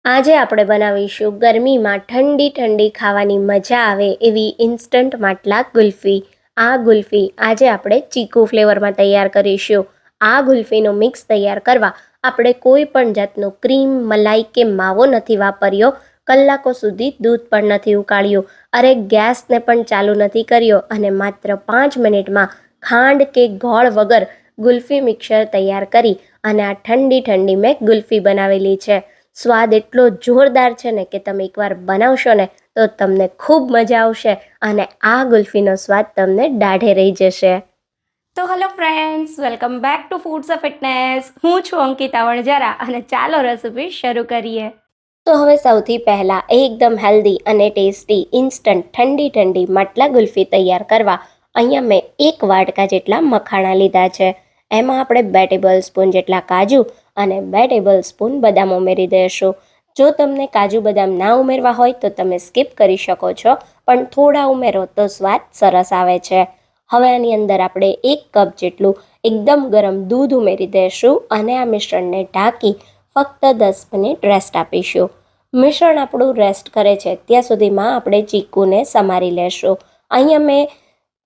આજે આપણે બનાવીશું ગરમીમાં ઠંડી ઠંડી ખાવાની મજા આવે એવી ઇન્સ્ટન્ટ માટલા ગુલ્ફી. આ ગુલ્ફી આજે આપણે ચીકુ ફ્લેવરમાં તૈયાર કરીશું. આ ગુલ્ફીનું મિક્સ તૈયાર કરવા આપણે કોઈ પણ જાતનું ક્રીમ, મલાઈ કે માવો નથી વાપર્યો. કલાકો સુધી દૂધ પણ નથી ઉકાળ્યું. અરે ગેસને પણ ચાલુ નથી કર્યો અને માત્ર 5 મિનિટમાં ખાંડ કે ગોળ વગર ગુલ્ફી મિક્સર તૈયાર કરી અને આ ઠંડી ઠંડી મેં ગુલ્ફી બનાવેલી છે. સ્વાદ એટલો જોરદાર છે ને કે તમે એકવાર બનાવશો ને તો તમને ખૂબ મજા આવશે અને આ ગુલ્ફીનો સ્વાદ તમને દાઢે રહી જશે. તો hello friends, welcome back to foods of fitness. હું છું અંકિતા વણજારા અને ચાલો રેસીપી શરૂ કરીએ. તો હવે સૌથી પહેલાં એકદમ હેલ્ધી અને ટેસ્ટી ઇન્સ્ટન્ટ ઠંડી ઠંડી માટલા ગુલ્ફી તૈયાર કરવા અહીંયા મેં 1 વાટકા જેટલા મખાણા લીધા છે. એમાં આપણે 2 ટેબલ સ્પૂન જેટલા કાજુ અને 2 ટેબલ સ્પૂન બદામ ઉમેરી દઈશું. જો તમને કાજુ બદામ ના ઉમેરવા હોય તો તમે સ્કીપ કરી શકો છો, પણ થોડા ઉમેરો તો સ્વાદ સરસ આવે છે. હવે આની અંદર આપણે 1 કપ જેટલું એકદમ ગરમ દૂધ ઉમેરી દઈશું અને આ મિશ્રણને ઢાંકી ફક્ત 10 મિનિટ રેસ્ટ આપીશું. મિશ્રણ આપણું રેસ્ટ કરે છે ત્યાં સુધીમાં આપણે ચીકુને સમારી લેશું. અહીંયા મેં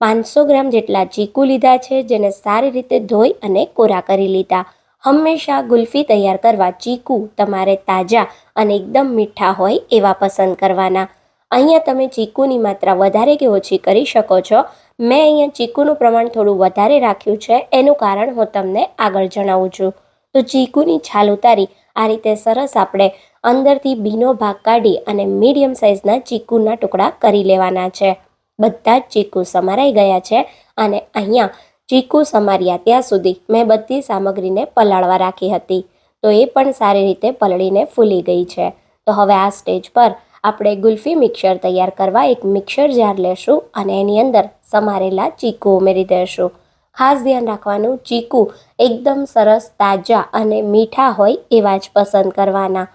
500 ગ્રામ જેટલા ચીકુ લીધા છે, જેને સારી રીતે ધોઈ અને કોરા કરી લીધા. હંમેશા ગુલ્ફી તૈયાર કરવા ચીકુ તમારે તાજા અને એકદમ મીઠા હોય એવા પસંદ કરવાના. અહીંયા તમે ચીકુની માત્રા વધારે કે ઓછી કરી શકો છો. મેં અહીંયા ચીકુનું પ્રમાણ થોડું વધારે રાખ્યું છે, એનું કારણ હું તમને આગળ જણાવું છું. તો ચીકુની છાલ ઉતારી આ રીતે સરસ આપણે અંદરથી બીનો ભાગ કાઢી અને મીડિયમ સાઇઝના ચીકુના ટુકડા કરી લેવાના છે. બધા જ ચીકુ સમારાઈ ગયા છે અને અહીંયા ચીકુ સમાર્યા ત્યાં સુધી મેં બધી સામગ્રીને પલાળવા રાખી હતી, તો એ પણ સારી રીતે પલળીને ફૂલી ગઈ છે. તો હવે આ સ્ટેજ પર આપણે ગુલ્ફી મિક્સર તૈયાર કરવા એક મિક્સર જાર લેશું અને એની અંદર સમારેલા ચીકુ ઉમેરી દઈશું. ખાસ ધ્યાન રાખવાનું, ચીકુ એકદમ સરસ તાજા અને મીઠા હોય એવા જ પસંદ કરવાના.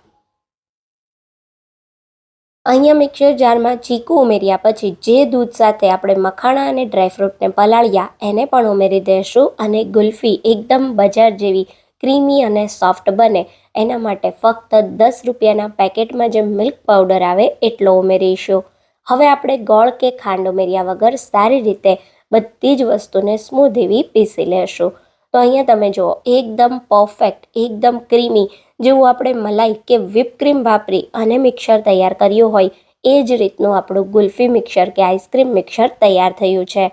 અહીંયા મિક્સર જારમાં ચીકુ ઉમેર્યા પછી જે દૂધ સાથે આપણે મખાણા અને ડ્રાયફ્રૂટને પલાળ્યા એને પણ ઉમેરી દઈશું અને ગુલ્ફી એકદમ બજાર જેવી ક્રીમી અને સોફ્ટ બને એના માટે ફક્ત 10 રૂપિયાના પેકેટમાં જે મિલ્ક પાવડર આવે એટલો ઉમેરીશું. હવે આપણે ગોળ કે ખાંડ ઉમેર્યા વગર સારી રીતે બધી જ વસ્તુને સ્મૂધ એવી પીસી લેશું. તો અહીંયા તમે જુઓ, એકદમ પરફેક્ટ, એકદમ ક્રીમી, જેવું આપણે મલાઈ કે વ્હીપ ક્રીમ વાપરી અને મિક્સર તૈયાર કર્યું હોય એ જ રીતનું આપણું ગુલ્ફી મિક્સર કે આઈસ્ક્રીમ મિક્સર તૈયાર થયું છે.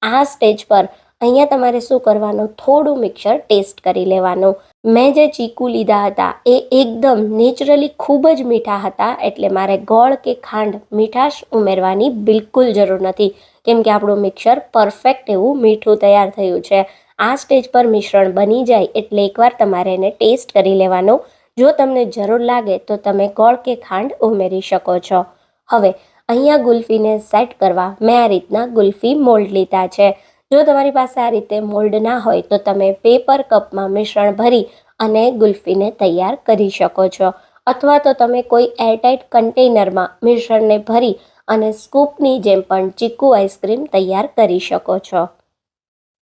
આ સ્ટેજ પર અહીંયા તમારે શું કરવાનું, થોડું મિક્સર ટેસ્ટ કરી લેવાનું. મેં જે ચીકુ લીધા હતા એ એકદમ નેચરલી ખૂબ જ મીઠા હતા, એટલે મારે ગોળ કે ખાંડ મીઠાશ ઉમેરવાની બિલકુલ જરૂર નથી, કેમ કે આપણું મિક્સર પરફેક્ટ એવું મીઠું તૈયાર થયું છે. આ સ્ટેજ પર મિશ્રણ બની જાય એટલે એકવાર તમારે એને ટેસ્ટ કરી લેવાનો. જો તમને જરૂર લાગે તો તમે ગોળ કે ખાંડ ઉમેરી શકો છો. હવે અહીંયા ગુલ્ફીને સેટ કરવા મેં આ રીતના ગુલ્ફી મોલ્ડ લીધા છે. જો તમારી પાસે આ રીતે મોલ્ડ ના હોય તો તમે પેપર કપમાં મિશ્રણ ભરી અને ગુલ્ફીને તૈયાર કરી શકો છો, અથવા તો તમે કોઈ એરટાઇટ કન્ટેનરમાં મિશ્રણને ભરી અને સ્કૂપની જેમ પણ ચીકુ આઈસ્ક્રીમ તૈયાર કરી શકો છો.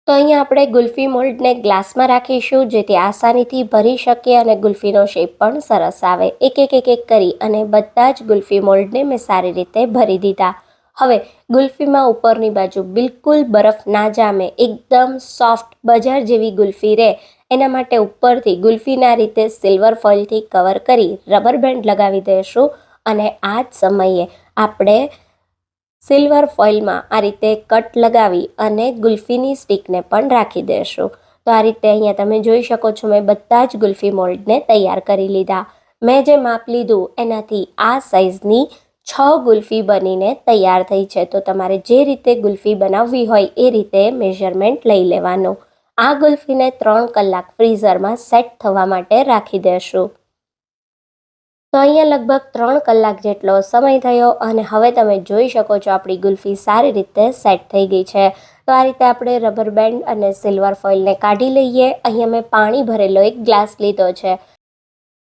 તો અહીંયા આપણે ગુલ્ફી મોલ્ડને ગ્લાસમાં રાખીશું, જેથી આસાનીથી ભરી શકીએ અને ગુલ્ફીનો શેપ પણ સરસ આવે. એક એક કરી અને બધા જ ગુલ્ફી મોલ્ડને મેં સારી રીતે ભરી દીધા. હવે ગુલ્ફીમાં ઉપરની બાજુ બિલકુલ બરફ ના જામે, એકદમ સોફ્ટ બજાર જેવી ગુલ્ફી રહે એના માટે ઉપરથી ગુલ્ફીના રીતે સિલ્વર ફોઇલથી કવર કરી રબર બેન્ડ લગાવી દઈશું અને આ જ સમયે આપણે સિલ્વર ફોઇલમાં આ રીતે કટ લગાવી અને ગુલ્ફીની સ્ટીકને પણ રાખી દઈશું. તો આ રીતે અહીંયા તમે જોઈ શકો છો, મેં બધા જ ગુલ્ફી મોલ્ડને તૈયાર કરી લીધા. મેં જે માપ લીધું એનાથી આ સાઇઝની 6 ગુલ્ફી બનીને તૈયાર થઈ છે. તો તમારે જે રીતે ગુલ્ફી બનાવવી હોય એ રીતે મેઝરમેન્ટ લઈ લેવાનું. આ ગુલ્ફીને 3 કલાક ફ્રીઝરમાં સેટ થવા માટે રાખી દેશું. તો અહીંયા લગભગ 3 કલાક જેટલો સમય થયો અને હવે તમે જોઈ શકો છો આપણી ગુલ્ફી સારી રીતે સેટ થઈ ગઈ છે. તો આ રીતે આપણે રબર બેન્ડ અને સિલ્વર ફોઇલને કાઢી લઈએ. અહીંયા મેં પાણી ભરેલો એક ગ્લાસ લીધો છે.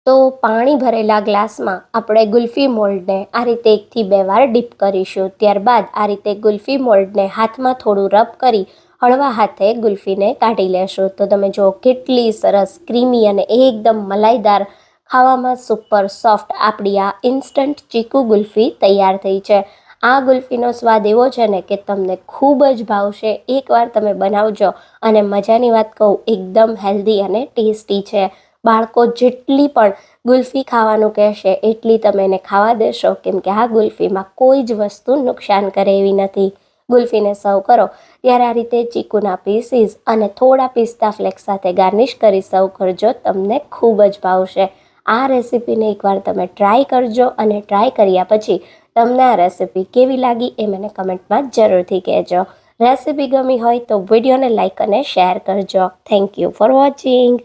તો પાણી ભરેલા ગ્લાસમાં આપણે ગુલ્ફી મોલ્ડને આ રીતે 1 થી 2 વાર ડીપ કરીશું. ત્યારબાદ આ રીતે ગુલ્ફી મોલ્ડને હાથમાં થોડું રબ કરી હળવા હાથે ગુલ્ફીને કાઢી લેશું. તો તમે જો કેટલી સરસ ક્રીમી અને એકદમ મલાઈદાર ખાવામાં સુપર સોફ્ટ આપણી આ ઇન્સ્ટન્ટ ચીકુ ગુલ્ફી તૈયાર થઈ છે. આ ગુલ્ફીનો સ્વાદ એવો છે ને કે તમને ખૂબ જ ભાવશે. એકવાર તમે બનાવજો અને મજાની વાત કહું, એકદમ હેલ્ધી અને ટેસ્ટી છે. બાળકો જેટલી પણ ગુલ્ફી ખાવાનું કહેશે એટલી તમે એને ખાવા દેશો, કેમ કે આ ગુલ્ફીમાં કોઈ જ વસ્તુ નુકસાન કરે એવી નથી. ગુલ્ફીને સર્વ કરો ત્યારે આ રીતે ચીકુના પીસીસ અને થોડા પિસ્તા ફ્લેક્સ સાથે ગાર્નિશ કરી સર્વ કરજો. તમને ખૂબ જ ભાવશે. આ રેસીપીને એકવાર તમે ટ્રાય કરજો અને ટ્રાય કર્યા પછી તમને આ રેસીપી કેવી લાગી એ મને કમેન્ટમાં જરૂરથી કહેજો. રેસીપી ગમી હોય તો વિડીયોને લાઇક અને શેર કરજો. Thank you for watching.